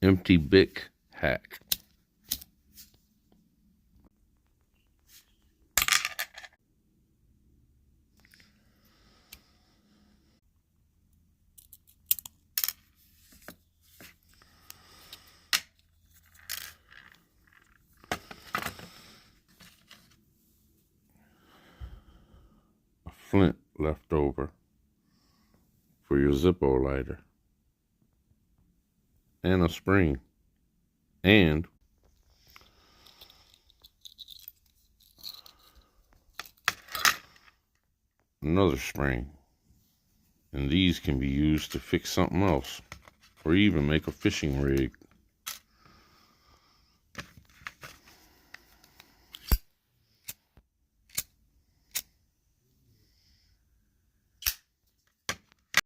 empty Bic hack. A flint left over for your Zippo lighter, and a spring, and another spring. And these can be used to fix something else, or even make a fishing rig.